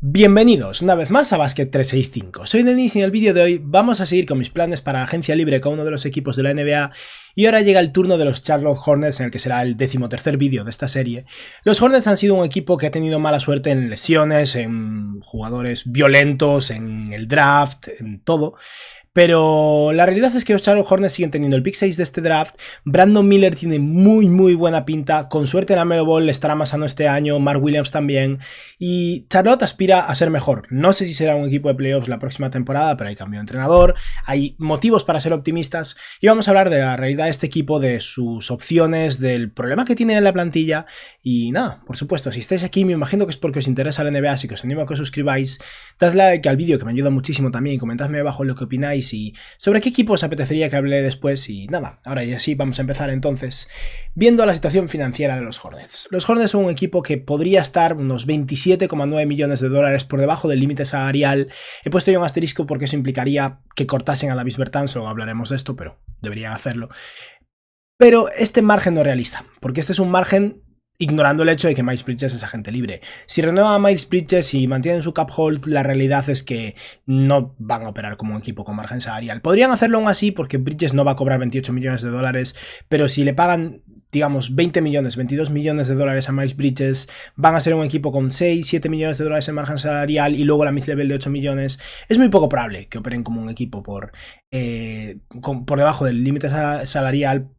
Bienvenidos una vez más a Basket 365. Soy Denis y en el vídeo de hoy vamos a seguir con mis planes para agencia libre con uno de los equipos de la NBA y ahora llega el turno de los Charlotte Hornets, en el que será el 13º vídeo de esta serie. Los Hornets han sido un equipo que ha tenido mala suerte en lesiones, en jugadores violentos, en el draft, en todo. Pero la realidad es que los Charlotte Hornets siguen teniendo el pick 6 de este draft. Brandon Miller tiene muy buena pinta. Con suerte la Melo Ball estará más sano este año. Mark Williams también. Y Charlotte aspira a ser mejor. No sé si será un equipo de playoffs la próxima temporada, pero hay cambio de entrenador. Hay motivos para ser optimistas. Y vamos a hablar de la realidad de este equipo, de sus opciones, del problema que tiene en la plantilla. Y nada, por supuesto, si estáis aquí, me imagino que es porque os interesa la NBA, así que os animo a que os suscribáis. Dadle like al vídeo, que me ayuda muchísimo también. Y comentadme abajo lo que opináis y sobre qué equipo os apetecería que hable después. Y nada, ahora ya sí, vamos a empezar entonces viendo la situación financiera de los Hornets. Los Hornets son un equipo que podría estar unos 27,9 millones de dólares por debajo del límite salarial. He puesto yo un asterisco porque eso implicaría que cortasen a Davis Bertans, luego hablaremos de esto, pero deberían hacerlo. Pero este margen no es realista, porque este es un margen ignorando el hecho de que Miles Bridges es agente libre. Si renueva a Miles Bridges y mantienen su cap hold, la realidad es que no van a operar como un equipo con margen salarial. Podrían hacerlo aún así porque Bridges no va a cobrar 28 millones de dólares, pero si le pagan, digamos, 20 millones, 22 millones de dólares a Miles Bridges, van a ser un equipo con 6, 7 millones de dólares en margen salarial y luego la mid-level de 8 millones. Es muy poco probable que operen como un equipo por debajo del límite salarial,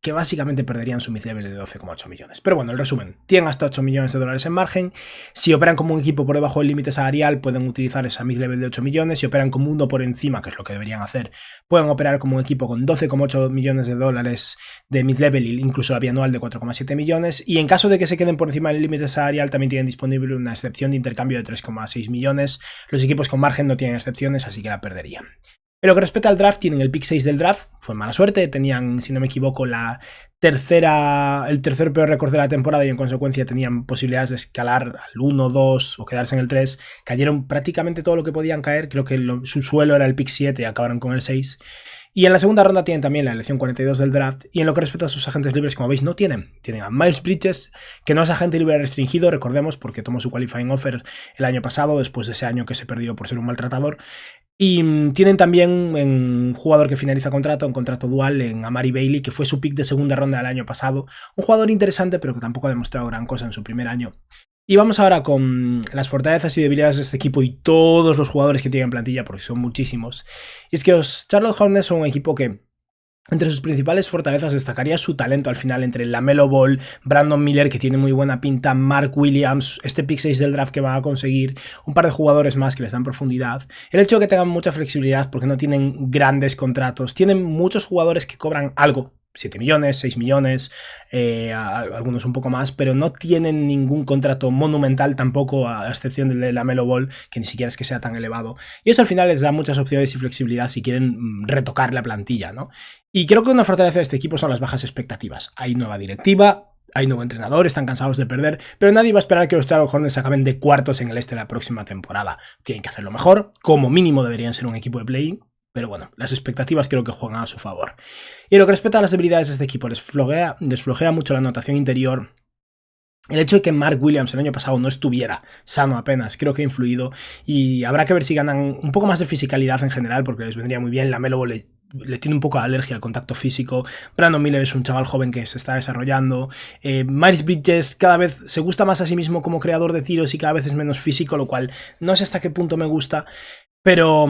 que básicamente perderían su mid-level de 12,8 millones. Pero bueno, el resumen, tienen hasta 8 millones de dólares en margen. Si operan como un equipo por debajo del límite salarial, pueden utilizar esa mid-level de 8 millones. Si operan como uno por encima, que es lo que deberían hacer, pueden operar como un equipo con 12,8 millones de dólares de mid-level e incluso la bianual de 4,7 millones. Y en caso de que se queden por encima del límite salarial, también tienen disponible una excepción de intercambio de 3,6 millones. Los equipos con margen no tienen excepciones, así que la perderían. En lo que respecta al draft, tienen el pick 6 del draft, fue mala suerte, tenían, si no me equivoco, el tercer peor récord de la temporada y en consecuencia tenían posibilidades de escalar al 1, 2 o quedarse en el 3, cayeron prácticamente todo lo que podían caer, creo que su suelo era el pick 7 y acabaron con el 6. Y en la segunda ronda tienen también la elección 42 del draft. Y en lo que respecta a sus agentes libres, como veis, no tienen. Tienen a Miles Bridges, que no es agente libre restringido, recordemos, porque tomó su qualifying offer el año pasado, después de ese año que se perdió por ser un maltratador. Y tienen también un jugador que finaliza un contrato dual en Amari Bailey, que fue su pick de segunda ronda del año pasado. Un jugador interesante, pero que tampoco ha demostrado gran cosa en su primer año. Y vamos ahora con las fortalezas y debilidades de este equipo y todos los jugadores que tienen plantilla, porque son muchísimos. Y es que los Charlotte Hornets son un equipo que, entre sus principales fortalezas, destacaría su talento al final entre la Melo Ball, Brandon Miller, que tiene muy buena pinta, Mark Williams, este pick 6 del draft que van a conseguir, un par de jugadores más que les dan profundidad. El hecho de que tengan mucha flexibilidad porque no tienen grandes contratos, tienen muchos jugadores que cobran algo, 7 millones, 6 millones, algunos un poco más, pero no tienen ningún contrato monumental tampoco, a excepción de la Melo Ball, que ni siquiera es que sea tan elevado. Y eso al final les da muchas opciones y flexibilidad si quieren retocar la plantilla, ¿no? Y creo que una fortaleza de este equipo son las bajas expectativas. Hay nueva directiva, hay nuevo entrenador, están cansados de perder, pero nadie va a esperar que los Charlotte Hornets acaben de cuartos en el este la próxima temporada. Tienen que hacerlo mejor, como mínimo deberían ser un equipo de play-in. Pero bueno, las expectativas creo que juegan a su favor. Y en lo que respecta a las debilidades de este equipo, les flojea mucho la anotación interior. El hecho de que Mark Williams el año pasado no estuviera sano apenas, creo que ha influido. Y habrá que ver si ganan un poco más de fisicalidad en general, porque les vendría muy bien. La Melo le tiene un poco de alergia al contacto físico. Brandon Miller es un chaval joven que se está desarrollando. Miles Bridges cada vez se gusta más a sí mismo como creador de tiros y cada vez es menos físico, lo cual no sé hasta qué punto me gusta. Pero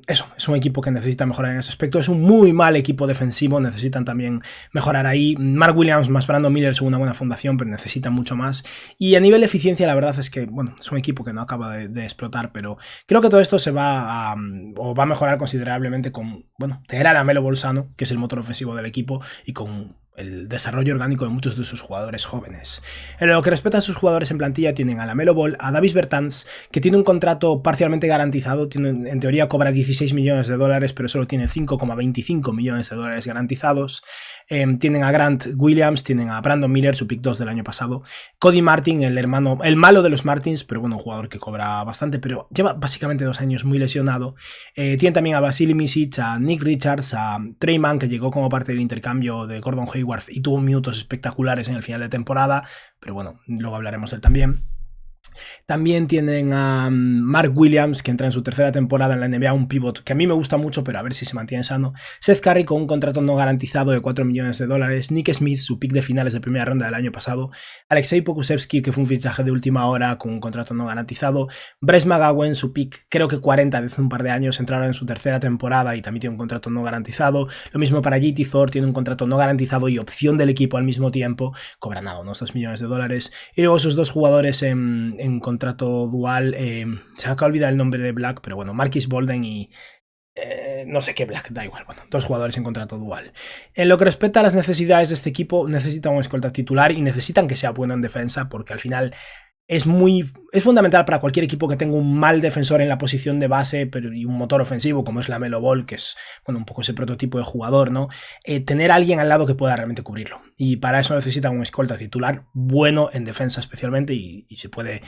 eso, es un equipo que necesita mejorar en ese aspecto. Es un muy mal equipo defensivo, necesitan también mejorar ahí. Mark Williams más Brandon Miller son una buena fundación, pero necesitan mucho más. Y a nivel de eficiencia, la verdad es que, bueno, es un equipo que no acaba de explotar, pero creo que todo esto se va a mejorar considerablemente con, bueno, tener a la Melo Ball sano, que es el motor ofensivo del equipo, y con el desarrollo orgánico de muchos de sus jugadores jóvenes. En lo que respecta a sus jugadores en plantilla, tienen a la Melo Ball, a Davis Bertans, que tiene un contrato parcialmente garantizado, en teoría cobra 16 millones de dólares, pero solo tiene 5,25 millones de dólares garantizados. Tienen a Grant Williams, tienen a Brandon Miller, su pick 2 del año pasado, Cody Martin, el malo de los Martins, pero bueno, un jugador que cobra bastante, pero lleva básicamente 2 años muy lesionado. Tienen también a Vasily Micic, a Nick Richards, a Trey Mann, que llegó como parte del intercambio de Gordon Hayward y tuvo minutos espectaculares en el final de temporada, pero bueno, luego hablaremos de él también. También tienen a Mark Williams, que entra en su tercera temporada en la NBA, un pivot que a mí me gusta mucho, pero a ver si se mantiene sano. Seth Curry con un contrato no garantizado de $4 millones. Nick Smith, su pick de finales de primera ronda del año pasado. Alexei Pokusevski, que fue un fichaje de última hora con un contrato no garantizado. Bryce McGowan, su pick creo que 40 desde un par de años, entraron en su tercera temporada y también tiene un contrato no garantizado. Lo mismo para JT Thor, tiene un contrato no garantizado y opción del equipo al mismo tiempo. Cobra nada, unos $2 millones. Y luego sus dos jugadores en contrato dual, se me acaba de olvidar el nombre de Black, pero bueno, Marquis Bolden y no sé qué Black, da igual, bueno, dos jugadores en contrato dual. En lo que respecta a las necesidades de este equipo, necesitan un escolta titular y necesitan que sea bueno en defensa, porque al final es fundamental para cualquier equipo que tenga un mal defensor en la posición de base y un motor ofensivo como es la Melo Ball, que es bueno, un poco ese prototipo de jugador, ¿no? Tener a alguien al lado que pueda realmente cubrirlo. Y para eso necesitan un escolta titular bueno en defensa especialmente y se puede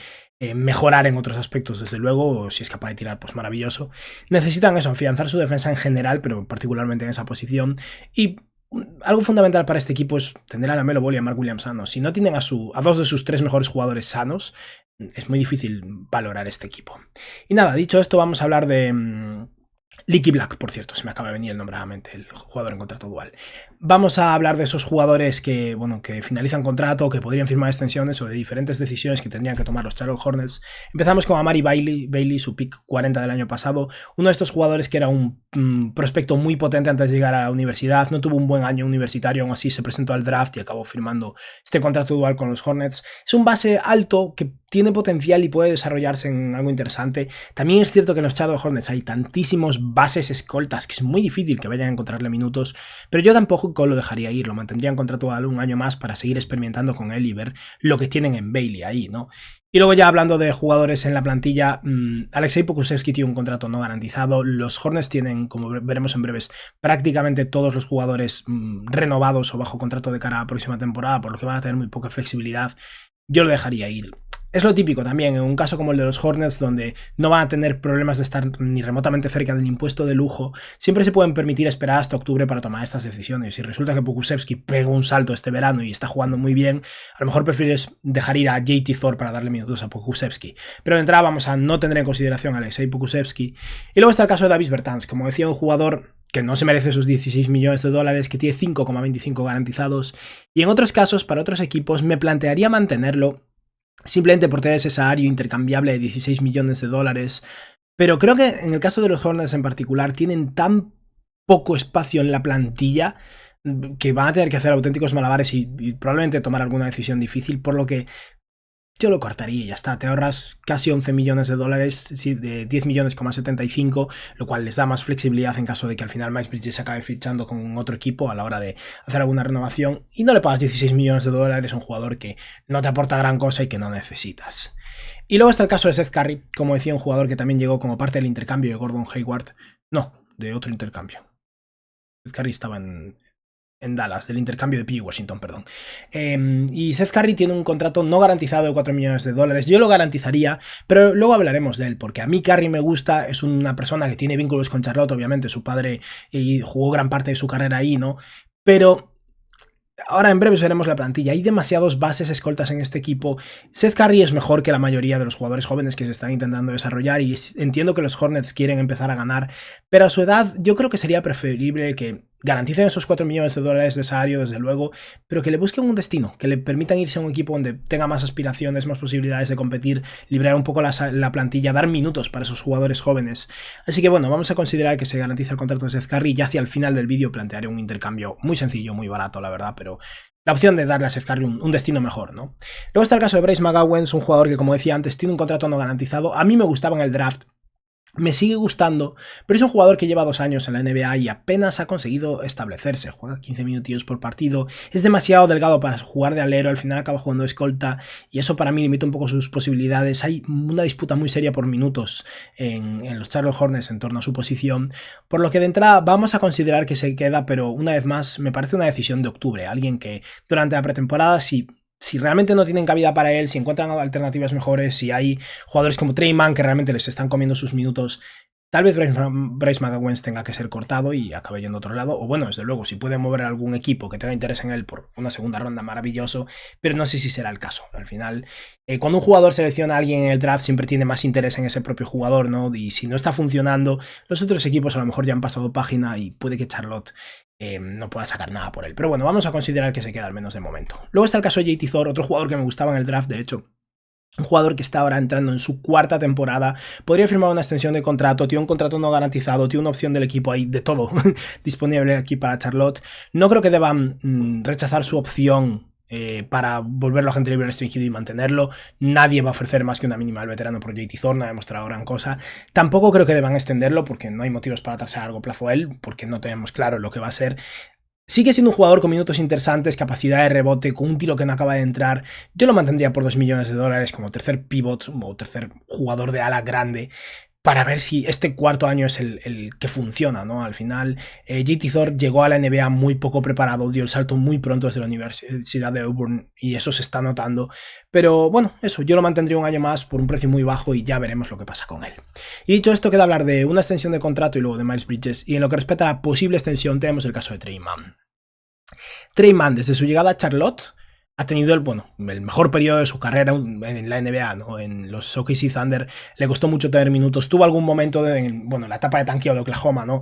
mejorar en otros aspectos, desde luego, si es capaz de tirar, pues maravilloso. Necesitan eso, afianzar su defensa en general, pero particularmente en esa posición. Y algo fundamental para este equipo es tener a la Melo Ball y a Mark Williams sanos. Si no tienen a dos de sus tres mejores jugadores sanos, es muy difícil valorar este equipo. Y nada, dicho esto, vamos a hablar de Leaky Black, por cierto, se me acaba de venir el nombre a la mente, el jugador en contrato dual. Vamos a hablar de esos jugadores que, bueno, que finalizan contrato, que podrían firmar extensiones o de diferentes decisiones que tendrían que tomar los Charlotte Hornets. Empezamos con Amari Bailey, su pick 40 del año pasado, uno de estos jugadores que era un prospecto muy potente antes de llegar a la universidad, no tuvo un buen año universitario, aún así se presentó al draft y acabó firmando este contrato dual con los Hornets. Es un base alto que tiene potencial y puede desarrollarse en algo interesante. También es cierto que en los Charlotte Hornets hay tantísimos bases escoltas que es muy difícil que vayan a encontrarle minutos, pero yo tampoco lo dejaría ir, lo mantendría en contrato un año más para seguir experimentando con él y ver lo que tienen en Bailey ahí, ¿no? Y luego ya hablando de jugadores en la plantilla, Alexei Pokusevski tiene un contrato no garantizado, los Hornets tienen, como veremos en breves, prácticamente todos los jugadores renovados o bajo contrato de cara a la próxima temporada, por lo que van a tener muy poca flexibilidad. Yo lo dejaría ir. Es lo típico también, en un caso como el de los Hornets, donde no van a tener problemas de estar ni remotamente cerca del impuesto de lujo, siempre se pueden permitir esperar hasta octubre para tomar estas decisiones. Si resulta que Pokusevski pega un salto este verano y está jugando muy bien, a lo mejor prefieres dejar ir a JT Thor para darle minutos a Pokusevski. Pero de entrada vamos a no tener en consideración a Alexei Pokusevski. Y luego está el caso de Davis Bertans, como decía, un jugador que no se merece sus $16 millones, que tiene 5,25 garantizados. Y en otros casos, para otros equipos, me plantearía mantenerlo simplemente por tener ese salario intercambiable de $16 millones. Pero creo que en el caso de los Hornets en particular tienen tan poco espacio en la plantilla que van a tener que hacer auténticos malabares y probablemente tomar alguna decisión difícil, por lo que yo lo cortaría y ya está. Te ahorras casi $11 millones, de 10 millones,75, lo cual les da más flexibilidad en caso de que al final Miles Bridges se acabe fichando con otro equipo a la hora de hacer alguna renovación, y no le pagas $16 millones a un jugador que no te aporta gran cosa y que no necesitas. Y luego está el caso de Seth Curry, como decía, un jugador que también llegó como parte del intercambio de Gordon Hayward. No, de otro intercambio. Seth Curry estaba en Dallas, del intercambio de P.J. Washington, perdón. Y Seth Curry tiene un contrato no garantizado de $4 millones. Yo lo garantizaría, pero luego hablaremos de él, porque a mí Curry me gusta, es una persona que tiene vínculos con Charlotte, obviamente, su padre jugó gran parte de su carrera ahí, ¿no? Pero ahora en breves veremos la plantilla. Hay demasiados bases escoltas en este equipo. Seth Curry es mejor que la mayoría de los jugadores jóvenes que se están intentando desarrollar y entiendo que los Hornets quieren empezar a ganar, pero a su edad yo creo que sería preferible que garanticen esos $4 millones de salario, desde luego, pero que le busquen un destino, que le permitan irse a un equipo donde tenga más aspiraciones, más posibilidades de competir, liberar un poco la plantilla, dar minutos para esos jugadores jóvenes. Así que bueno, vamos a considerar que se garantiza el contrato de Seth Curry y ya hacia el final del vídeo plantearé un intercambio muy sencillo, muy barato, la verdad, pero la opción de darle a Seth Curry un destino mejor, ¿no? Luego está el caso de Bryce McGowan, un jugador que, como decía antes, tiene un contrato no garantizado. A mí me gustaba en el draft, me sigue gustando, pero es un jugador que lleva 2 años en la NBA y apenas ha conseguido establecerse. Juega 15 minutillos por partido, es demasiado delgado para jugar de alero, al final acaba jugando de escolta y eso para mí limita un poco sus posibilidades. Hay una disputa muy seria por minutos en los Charlotte Hornets en torno a su posición, por lo que de entrada vamos a considerar que se queda, pero una vez más me parece una decisión de octubre. Alguien que durante la pretemporada, si realmente no tienen cabida para él, si encuentran alternativas mejores, si hay jugadores como Trey Mann que realmente les están comiendo sus minutos, Tal vez Bryce McGowens tenga que ser cortado y acabe yendo a otro lado. O bueno, desde luego, si puede mover a algún equipo que tenga interés en él por una segunda ronda, maravilloso. Pero no sé si será el caso. Al final, cuando un jugador selecciona a alguien en el draft, siempre tiene más interés en ese propio jugador, ¿no? Y si no está funcionando, los otros equipos a lo mejor ya han pasado página y puede que Charlotte no pueda sacar nada por él. Pero bueno, vamos a considerar que se queda al menos de momento. Luego está el caso de JT Thor, otro jugador que me gustaba en el draft, de hecho. Un jugador que está ahora entrando en su cuarta temporada, podría firmar una extensión de contrato, tiene un contrato no garantizado, tiene una opción del equipo ahí, de todo disponible aquí para Charlotte. No creo que deban rechazar su opción para volverlo agente libre restringido y mantenerlo. Nadie va a ofrecer más que una mínima al veterano por JT Thor, no ha demostrado gran cosa. Tampoco creo que deban extenderlo porque no hay motivos para atrasar a largo plazo a él, porque no tenemos claro lo que va a ser. Sigue siendo un jugador con minutos interesantes, capacidad de rebote, con un tiro que no acaba de entrar. Yo lo mantendría por $2 millones como tercer pivot o tercer jugador de ala grande para ver si este cuarto año es el que funciona, ¿no? Al final, JT Thor llegó a la NBA muy poco preparado, dio el salto muy pronto desde la Universidad de Auburn y eso se está notando. Pero bueno, eso, yo lo mantendría un año más por un precio muy bajo y ya veremos lo que pasa con él. Y dicho esto, queda hablar de una extensión de contrato y luego de Miles Bridges. Y en lo que respecta a la posible extensión, tenemos el caso de Tre Mann. Tre Mann, desde su llegada a Charlotte, ha tenido el mejor periodo de su carrera en la NBA, ¿no? En los OKC Thunder le costó mucho tener minutos. Tuvo algún momento en la etapa de tanqueo de Oklahoma, ¿no?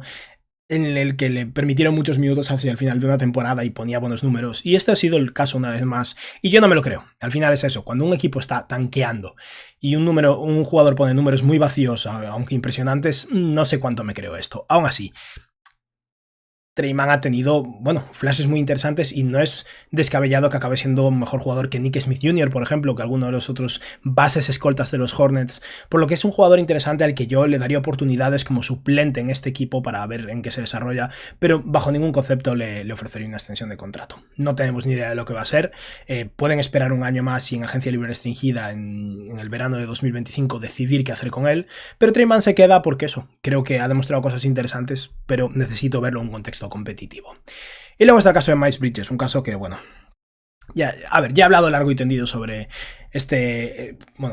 En el que le permitieron muchos minutos hacia el final de una temporada y ponía buenos números. Y este ha sido el caso una vez más. Y yo no me lo creo. Al final es eso. Cuando un equipo está tanqueando y un jugador pone números muy vacíos, aunque impresionantes, no sé cuánto me creo esto. Aún así, Tre Mann ha tenido, flashes muy interesantes y no es descabellado que acabe siendo un mejor jugador que Nick Smith Jr., por ejemplo, que alguno de los otros bases escoltas de los Hornets, por lo que es un jugador interesante al que yo le daría oportunidades como suplente en este equipo para ver en qué se desarrolla, pero bajo ningún concepto le ofrecería una extensión de contrato. No tenemos ni idea de lo que va a ser, pueden esperar un año más y en agencia libre restringida en el verano de 2025 decidir qué hacer con él, pero Tre Mann se queda porque eso, creo que ha demostrado cosas interesantes, pero necesito verlo en un contexto competitivo. Y luego está el caso de Miles Bridges, un caso que, ya he hablado largo y tendido sobre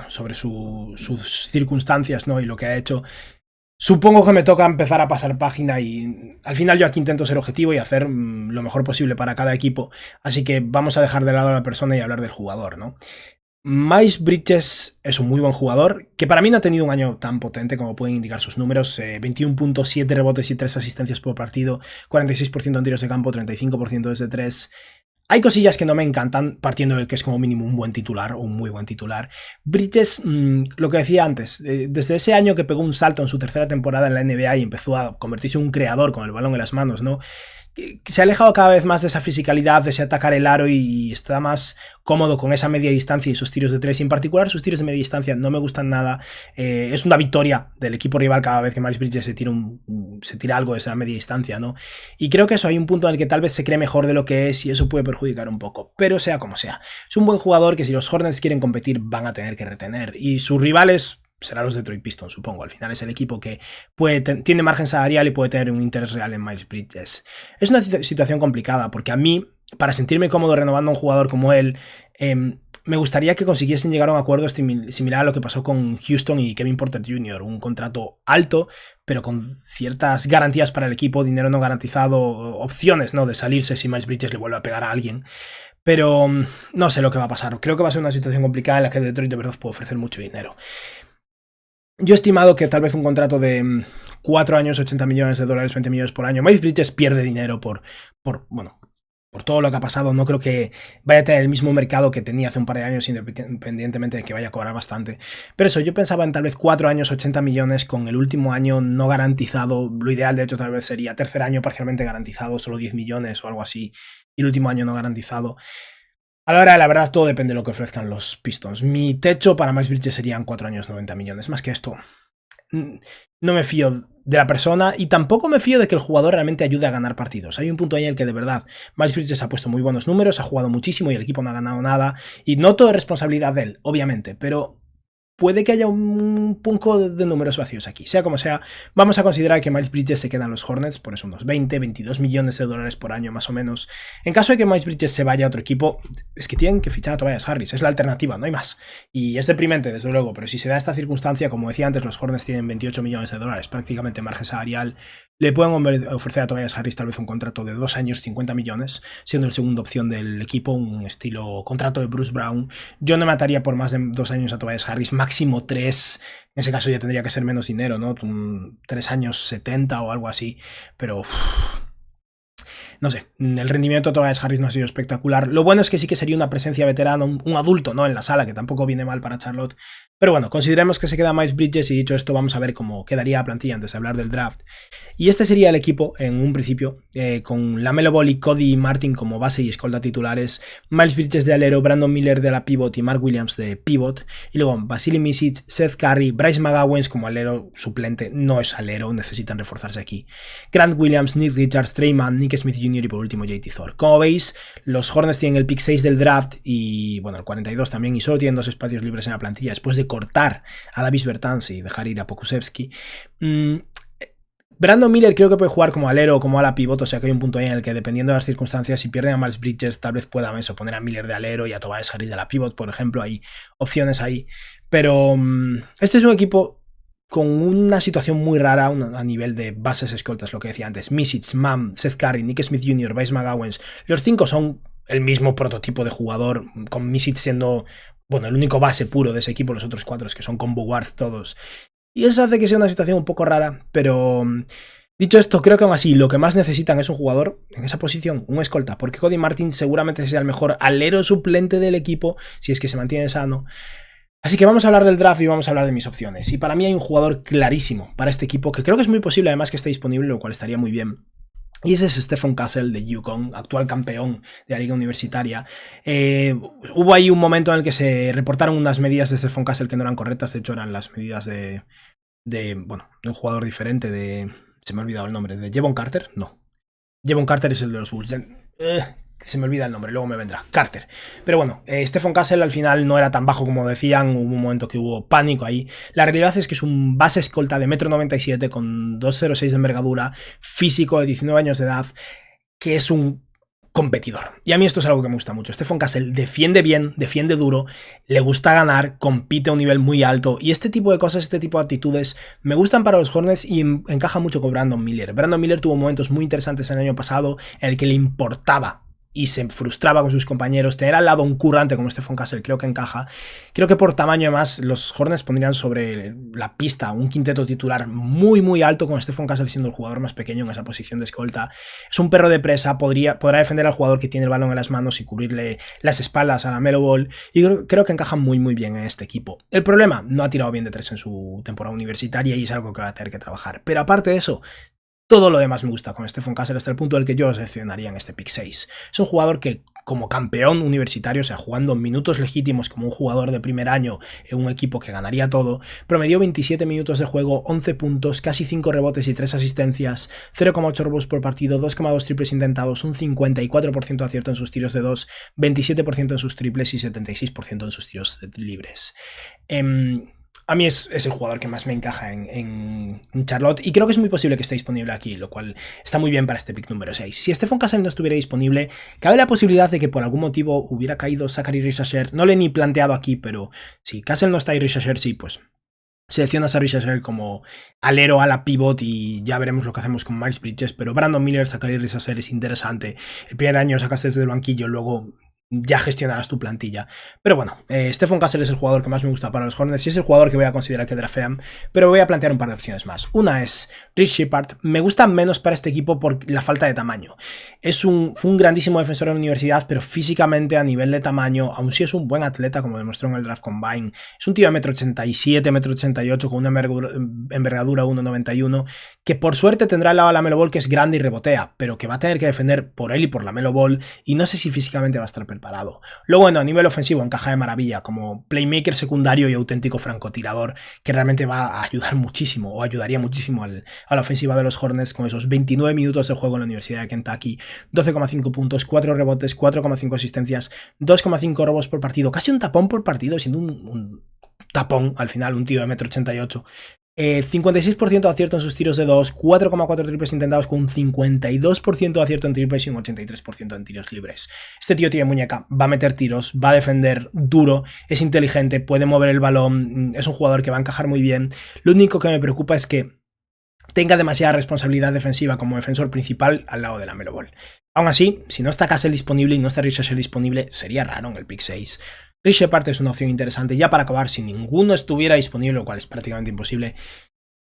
sobre sus circunstancias, ¿no? Y lo que ha hecho. Supongo que me toca empezar a pasar página y al final yo aquí intento ser objetivo y hacer lo mejor posible para cada equipo, así que vamos a dejar de lado a la persona y hablar del jugador, ¿no? Miles Bridges es un muy buen jugador, que para mí no ha tenido un año tan potente como pueden indicar sus números, 21.7 rebotes y 3 asistencias por partido, 46% en tiros de campo, 35% desde 3. Hay cosillas que no me encantan, partiendo de que es como mínimo un buen titular o un muy buen titular. Bridges, lo que decía antes, desde ese año que pegó un salto en su tercera temporada en la NBA y empezó a convertirse en un creador con el balón en las manos, ¿no? Se ha alejado cada vez más de esa fisicalidad, de ese atacar el aro y está más cómodo con esa media distancia y sus tiros de tres. Y en particular sus tiros de media distancia no me gustan nada. Es una victoria del equipo rival cada vez que Miles Bridges se tira algo de esa media distancia, ¿no? Y creo que eso hay un punto en el que tal vez se cree mejor de lo que es y eso puede perjudicar un poco. Pero sea como sea, es un buen jugador que si los Hornets quieren competir van a tener que retener. Y sus rivales serán los Detroit Pistons, supongo. Al final es el equipo que tiene margen salarial y puede tener un interés real en Miles Bridges. Es una situación complicada porque a mí, para sentirme cómodo renovando a un jugador como él, me gustaría que consiguiesen llegar a un acuerdo similar a lo que pasó con Houston y Kevin Porter Jr., un contrato alto, pero con ciertas garantías para el equipo, dinero no garantizado, opciones, ¿no?, de salirse si Miles Bridges le vuelve a pegar a alguien. Pero no sé lo que va a pasar. Creo que va a ser una situación complicada en la que Detroit de verdad puede ofrecer mucho dinero. Yo he estimado que tal vez un contrato de 4 años, $80 millones, $20 millones por año. Miles Bridges pierde dinero por todo lo que ha pasado. No creo que vaya a tener el mismo mercado que tenía hace un par de años, independientemente de que vaya a cobrar bastante. Pero eso, yo pensaba en tal vez 4 años, $80 millones, con el último año no garantizado. Lo ideal, de hecho, tal vez sería tercer año parcialmente garantizado, solo 10 millones o algo así, y el último año no garantizado. A la hora de la verdad, todo depende de lo que ofrezcan los Pistons. Mi techo para Miles Bridges serían 4 años, 90 millones. Más que esto, no me fío de la persona y tampoco me fío de que el jugador realmente ayude a ganar partidos. Hay un punto ahí en el que de verdad Miles Bridges ha puesto muy buenos números, ha jugado muchísimo y el equipo no ha ganado nada. Y no todo es responsabilidad de él, obviamente, pero puede que haya un poco de números vacíos aquí. Sea como sea, vamos a considerar que Miles Bridges se queda en los Hornets por eso unos 20-22 millones de dólares por año más o menos. En caso de que Miles Bridges se vaya a otro equipo, es que tienen que fichar a Tobias Harris, es la alternativa, no hay más. Y es deprimente, desde luego, pero si se da esta circunstancia, como decía antes, los Hornets tienen 28 millones de dólares, prácticamente margen salarial. Le pueden ofrecer a Tobias Harris tal vez un contrato de 2 años, 50 millones, siendo el segunda opción del equipo, un estilo contrato de Bruce Brown. Yo no mataría por más de 2 años a Tobias Harris, máximo 3. En ese caso ya tendría que ser menos dinero, ¿no? 3 años 70 o algo así, pero no sé, el rendimiento de Tobias Harris no ha sido espectacular. Lo bueno es que sí que sería una presencia veterana, un adulto, ¿no? En la sala, que tampoco viene mal para Charlotte. Pero bueno, consideremos que se queda Miles Bridges y dicho esto, vamos a ver cómo quedaría la plantilla antes de hablar del draft. Y este sería el equipo en un principio, con LaMelo Ball y Cody Martin como base y escolta titulares, Miles Bridges de alero, Brandon Miller de la pivot y Mark Williams de pivot, y luego Vasily Micic, Seth Curry, Bryce McGowens como alero suplente, no es alero, necesitan reforzarse aquí, Grant Williams, Nick Richards, Trey Mann, Nick Smith Jr. y por último JT Thor. Como veis, los Hornets tienen el pick 6 del draft y bueno, el 42 también, y solo tienen 2 espacios libres en la plantilla después de cortar a Davis Bertans y dejar ir a Pokusevski. Brandon Miller creo que puede jugar como alero o como ala pivot, o sea que hay un punto ahí en el que dependiendo de las circunstancias, si pierden a Miles Bridges tal vez puedan eso, poner a Miller de alero y a Tobias Harris de la pivot, por ejemplo, hay opciones ahí, pero este es un equipo con una situación muy rara a nivel de bases escoltas, lo que decía antes, Micic, Mam, Seth Curry, Nick Smith Jr., Bryce McGowens, los 5 son el mismo prototipo de jugador, con Micic siendo, bueno, el único base puro de ese equipo, los otros 4 es que son combo guards todos. Y eso hace que sea una situación un poco rara, pero dicho esto, creo que aún así lo que más necesitan es un jugador en esa posición, un escolta, porque Cody Martin seguramente sea el mejor alero suplente del equipo, si es que se mantiene sano. Así que vamos a hablar del draft y vamos a hablar de mis opciones. Y para mí hay un jugador clarísimo para este equipo, que creo que es muy posible además que esté disponible, lo cual estaría muy bien. Y ese es Stephon Castle de UConn, actual campeón de la liga universitaria. Hubo ahí un momento en el que se reportaron unas medidas de Stephon Castle que no eran correctas, de hecho eran las medidas de un jugador diferente se me ha olvidado el nombre, de Jevon Carter, no. Jevon Carter es el de los Bulls. Se me olvida el nombre, luego me vendrá. Carter. Pero bueno, Stephon Castle al final no era tan bajo como decían, hubo un momento que hubo pánico ahí. La realidad es que es un base escolta de 1,97 m con 2,06 de envergadura, físico de 19 años de edad, que es un competidor. Y a mí esto es algo que me gusta mucho. Stephon Castle defiende bien, defiende duro, le gusta ganar, compite a un nivel muy alto y este tipo de cosas, este tipo de actitudes me gustan para los Hornets y encaja mucho con Brandon Miller. Brandon Miller tuvo momentos muy interesantes el año pasado en el que le importaba y se frustraba con sus compañeros. Tener al lado un currante como Stephon Castle creo que encaja. Creo que por tamaño además los Hornets pondrían sobre la pista un quinteto titular muy muy alto, con Stephon Castle siendo el jugador más pequeño en esa posición de escolta. Es un perro de presa, podrá defender al jugador que tiene el balón en las manos y cubrirle las espaldas a LaMelo Ball, y creo que encaja muy muy bien en este equipo. El problema, no ha tirado bien de 3 en su temporada universitaria y es algo que va a tener que trabajar. Pero aparte de eso, todo lo demás me gusta con Stephon Castle hasta el punto del que yo seleccionaría en este pick 6. Es un jugador que, como campeón universitario, o sea, jugando minutos legítimos como un jugador de primer año en un equipo que ganaría todo, promedió 27 minutos de juego, 11 puntos, casi 5 rebotes y 3 asistencias, 0,8 robos por partido, 2,2 triples intentados, un 54% de acierto en sus tiros de 2, 27% en sus triples y 76% en sus tiros libres. A mí es el jugador que más me encaja en Charlotte y creo que es muy posible que esté disponible aquí, lo cual está muy bien para este pick número 6. Si Stephon Castle no estuviera disponible, cabe la posibilidad de que por algún motivo hubiera caído Zachary Risasher. No lo he ni planteado aquí, pero si Castle no está y Risasher sí, pues seleccionas a Risasher como alero a la pivot y ya veremos lo que hacemos con Miles Bridges, pero Brandon Miller, Zachary Risasher es interesante. El primer año sacaste desde el banquillo, luego ya gestionarás tu plantilla. Pero bueno, Stephon Castle es el jugador que más me gusta para los Hornets y es el jugador que voy a considerar que draftean, pero voy a plantear un par de opciones más. Una es Rich Shepard. Me gusta menos para este equipo por la falta de tamaño. Fue un grandísimo defensor en la universidad, pero físicamente a nivel de tamaño, aun si es un buen atleta, como demostró en el Draft Combine, es un tío de 1,87 m, 1,88 m, con una envergadura 1,91, que por suerte tendrá al lado a LaMelo Ball, que es grande y rebotea, pero que va a tener que defender por él y por LaMelo Ball, y no sé si físicamente va a estar preparado. Luego, bueno, a nivel ofensivo encaja de maravilla como playmaker secundario y auténtico francotirador, que realmente va a ayudar muchísimo, o ayudaría muchísimo a la ofensiva de los Hornets con esos 29 minutos de juego en la Universidad de Kentucky, 12,5 puntos, 4 rebotes, 4,5 asistencias, 2,5 robos por partido, casi un tapón por partido, siendo un tapón al final, un tío de 1,88 m. 56% de acierto en sus tiros de 2, 4,4 triples intentados con un 52% de acierto en triples y un 83% en tiros libres. Este tío tiene muñeca, va a meter tiros, va a defender duro, es inteligente, puede mover el balón, es un jugador que va a encajar muy bien. Lo único que me preocupa es que tenga demasiada responsabilidad defensiva como defensor principal al lado de la Melo Ball. Aún así, si no está Castle disponible y no está Rich disponible, sería raro en el pick 6. Rich Shepard es una opción interesante. Ya para acabar, si ninguno estuviera disponible, lo cual es prácticamente imposible,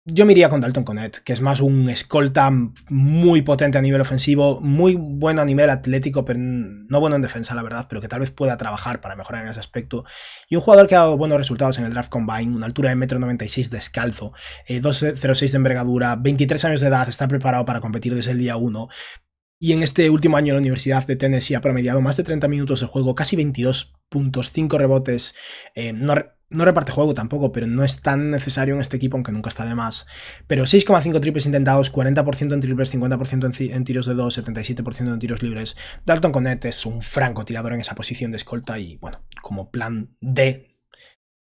yo me iría con Dalton Knecht, que es más un escolta muy potente a nivel ofensivo, muy bueno a nivel atlético, pero no bueno en defensa, la verdad, pero que tal vez pueda trabajar para mejorar en ese aspecto. Y un jugador que ha dado buenos resultados en el Draft Combine, una altura de 1,96 m descalzo, 2,06 de envergadura, 23 años de edad, está preparado para competir desde el día 1. Y en este último año en la Universidad de Tennessee ha promediado más de 30 minutos de juego, casi 22 puntos, 5 rebotes. No reparte juego tampoco, pero no es tan necesario en este equipo, aunque nunca está de más. Pero 6,5 triples intentados, 40% en triples, 50% en tiros de 2, 77% en tiros libres. Dalton Knecht es un francotirador en esa posición de escolta y, bueno, como plan D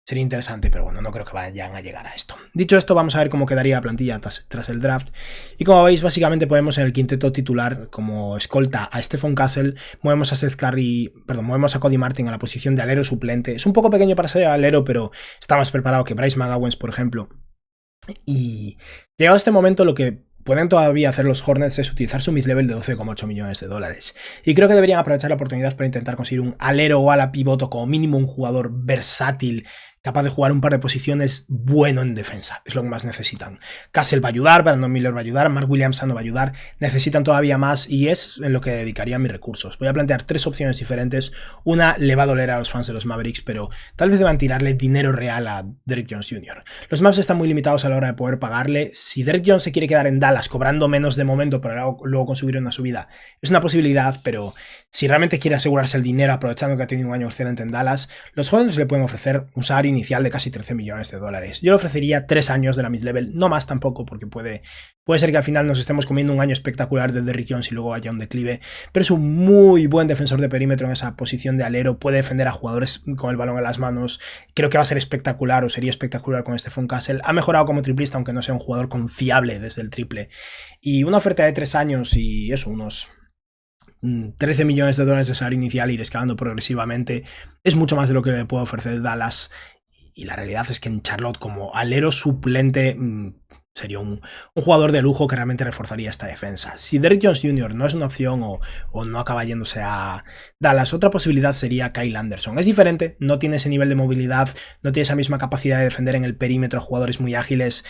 sería interesante, pero bueno, no creo que vayan a llegar a esto. Dicho esto, vamos a ver cómo quedaría la plantilla tras el draft. Y como veis, básicamente ponemos en el quinteto titular como escolta a Stephon Castle, movemos a Cody Martin a la posición de alero suplente. Es un poco pequeño para ser alero, pero está más preparado que Bryce McGowens, por ejemplo. Y llegado a este momento, lo que pueden todavía hacer los Hornets es utilizar su mid-level de 12,8 millones de dólares. Y creo que deberían aprovechar la oportunidad para intentar conseguir un alero o ala pivot o como mínimo un jugador versátil, capaz de jugar un par de posiciones bueno en defensa. Es lo que más necesitan. Castle va a ayudar, Brandon Miller va a ayudar, Mark Williams no va a ayudar. Necesitan todavía más y es en lo que dedicaría mis recursos. Voy a plantear 3 opciones diferentes. Una le va a doler a los fans de los Mavericks, pero tal vez deban tirarle dinero real a Derrick Jones Jr. Los Mavs están muy limitados a la hora de poder pagarle. Si Derrick Jones se quiere quedar en Dallas cobrando menos de momento para luego conseguir una subida, es una posibilidad, pero si realmente quiere asegurarse el dinero aprovechando que ha tenido un año excelente en Dallas, los Hornets le pueden ofrecer un salario inicial de casi 13 millones de dólares. Yo le ofrecería 3 años de la mid-level, no más tampoco, porque puede ser que al final nos estemos comiendo un año espectacular de Derrick Jones y luego haya un declive, pero es un muy buen defensor de perímetro en esa posición de alero, puede defender a jugadores con el balón en las manos. Creo que va a ser espectacular o sería espectacular con Stephon Castle. Ha mejorado como triplista, aunque no sea un jugador confiable desde el triple. Y una oferta de 3 años y eso, unos 13 millones de dólares de salario inicial, ir escalando progresivamente, es mucho más de lo que le puede ofrecer Dallas. Y la realidad es que en Charlotte, como alero suplente, sería un jugador de lujo que realmente reforzaría esta defensa. Si Derrick Jones Jr. no es una opción o no acaba yéndose a Dallas, otra posibilidad sería Kyle Anderson. Es diferente, no tiene ese nivel de movilidad, no tiene esa misma capacidad de defender en el perímetro a jugadores muy ágiles,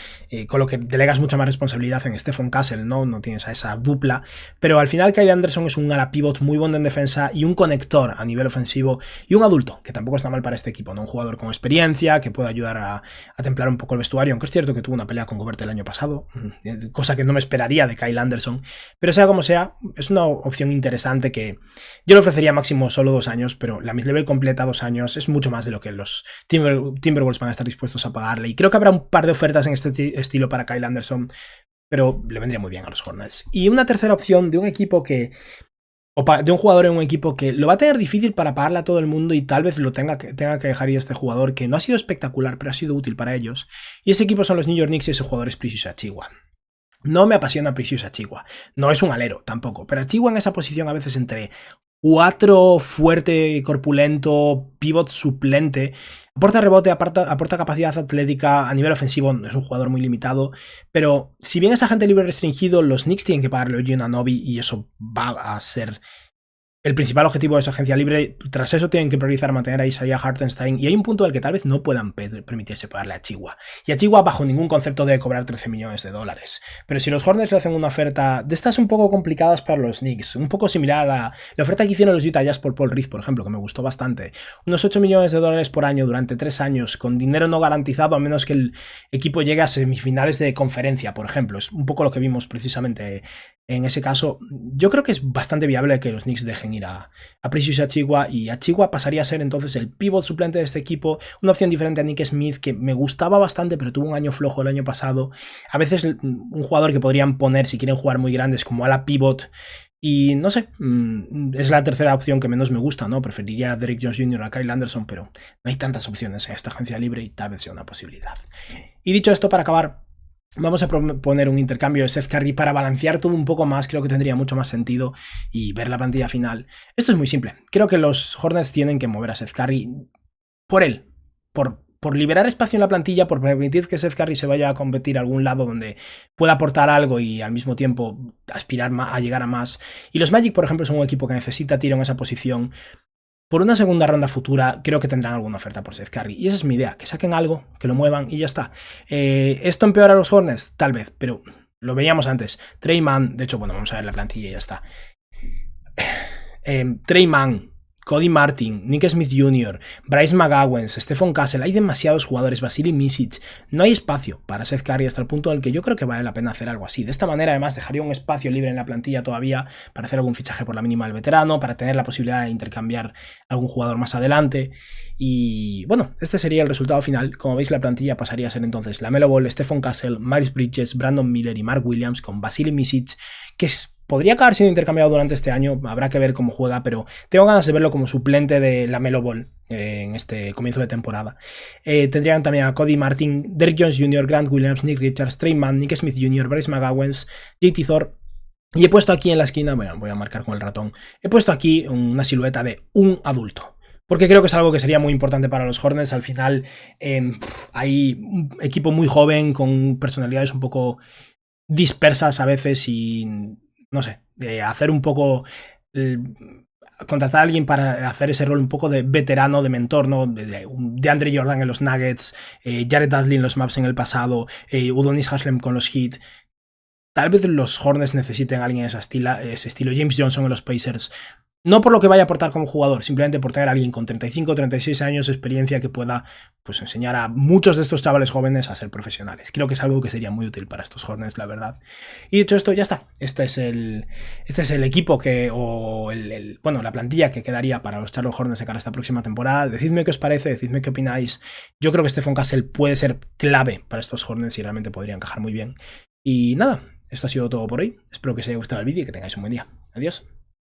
con lo que delegas mucha más responsabilidad en Stephon Castle, no tienes a esa dupla, pero al final Kyle Anderson es un ala pivot muy bueno en defensa y un conector a nivel ofensivo y un adulto, que tampoco está mal para este equipo, ¿no? Un jugador con experiencia que puede ayudar a templar un poco el vestuario, aunque es cierto que tuvo una pelea con Gobert el año pasado, cosa que no me esperaría de Kyle Anderson, pero sea como sea, es una opción interesante que yo le ofrecería máximo solo 2 años, pero la mid-level completa 2 años es mucho más de lo que los Timberwolves van a estar dispuestos a pagarle, y creo que habrá un par de ofertas en este estilo para Kyle Anderson, pero le vendría muy bien a los Hornets. Y una tercera opción de un equipo de un jugador en un equipo que lo va a tener difícil para pagarle a todo el mundo y tal vez lo tenga que dejar ir este jugador, que no ha sido espectacular, pero ha sido útil para ellos. Y ese equipo son los New York Knicks y ese jugador es Precious Achiuwa. No me apasiona Precious Achiuwa. No es un alero tampoco, pero Achiuwa en esa posición a veces entre 4 fuerte, corpulento, pivot suplente, aporta rebote, aporta capacidad atlética, a nivel ofensivo es un jugador muy limitado, pero si bien es agente libre restringido, los Knicks tienen que pagarle a Eugene Anobi y eso va a ser el principal objetivo de esa agencia libre. Tras eso tienen que priorizar mantener a Isaiah Hartenstein y hay un punto en el que tal vez no puedan permitirse pagarle a Achiuwa. Y Achiuwa bajo ningún concepto debe cobrar 13 millones de dólares. Pero si los Hornets le hacen una oferta de estas un poco complicadas para los Knicks, un poco similar a la oferta que hicieron los Utah Jazz por Paul Reed, por ejemplo, que me gustó bastante, unos 8 millones de dólares por año durante 3 años, con dinero no garantizado a menos que el equipo llegue a semifinales de conferencia, por ejemplo, es un poco lo que vimos precisamente en ese caso. Yo creo que es bastante viable que los Knicks dejen ir a Precious Achiuwa, y Achiuwa pasaría a ser entonces el pivot suplente de este equipo, una opción diferente a Nick Smith, que me gustaba bastante pero tuvo un año flojo el año pasado. A veces un jugador que podrían poner si quieren jugar muy grandes como ala pivot, Y no sé, es la tercera opción que menos me gusta, ¿no? Preferiría a Derrick Jones Jr. a Kyle Anderson, pero no hay tantas opciones en esta agencia libre y tal vez sea una posibilidad. Y dicho esto, para acabar, vamos a proponer un intercambio de Seth Curry para balancear todo un poco más, creo que tendría mucho más sentido y ver la plantilla final. Esto es muy simple, creo que los Hornets tienen que mover a Seth Curry por él, por liberar espacio en la plantilla, por permitir que Seth Curry se vaya a competir a algún lado donde pueda aportar algo y al mismo tiempo aspirar a llegar a más. Y los Magic, por ejemplo, son un equipo que necesita tiro en esa posición. Por una segunda ronda futura, creo que tendrán alguna oferta por Seth Curry. Y esa es mi idea, que saquen algo, que lo muevan y ya está. ¿Esto empeora a los Hornets? Tal vez, pero lo veíamos antes. Tre Mann, de hecho, bueno, vamos a ver la plantilla y ya está. Tre Mann, Cody Martin, Nick Smith Jr., Bryce McGowens, Stephon Castle, hay demasiados jugadores, Vasily Micic, no hay espacio para Seth Curry hasta el punto en el que yo creo que vale la pena hacer algo así. De esta manera además dejaría un espacio libre en la plantilla todavía para hacer algún fichaje por la mínima del veterano, para tener la posibilidad de intercambiar algún jugador más adelante. Y bueno, este sería el resultado final. Como veis, la plantilla pasaría a ser entonces LaMelo Ball, Stephon Castle, Miles Bridges, Brandon Miller y Mark Williams, con Vasily Micic, que podría acabar siendo intercambiado durante este año, habrá que ver cómo juega, pero tengo ganas de verlo como suplente de LaMelo Ball en este comienzo de temporada. Tendrían también a Cody Martin, Derrick Jones Jr., Grant Williams, Nick Richards, Tre Mann, Nick Smith Jr., Bryce McGowens, JT Thor. Y he puesto aquí en la esquina, bueno, voy a marcar con el ratón, he puesto aquí una silueta de un adulto. Porque creo que es algo que sería muy importante para los Hornets. Al final hay un equipo muy joven con personalidades un poco dispersas a veces y no sé, hacer un poco, contratar a alguien para hacer ese rol un poco de veterano, de mentor, ¿no? De Andre Jordan en los Nuggets, Jared Dudley en los Mavs en el pasado, Udonis Haslem con los Heat. Tal vez los Hornets necesiten a alguien de ese estilo, James Johnson en los Pacers. No por lo que vaya a aportar como jugador, simplemente por tener a alguien con 35 o 36 años de experiencia que pueda pues, enseñar a muchos de estos chavales jóvenes a ser profesionales. Creo que es algo que sería muy útil para estos Hornets, la verdad. Y dicho esto, ya está. Este es el equipo bueno, la plantilla que quedaría para los Charlotte Hornets de cara a esta próxima temporada. Decidme qué os parece, decidme qué opináis. Yo creo que Stephon Castle puede ser clave para estos Hornets y realmente podría encajar muy bien. Y nada, esto ha sido todo por hoy. Espero que os haya gustado el vídeo y que tengáis un buen día. Adiós.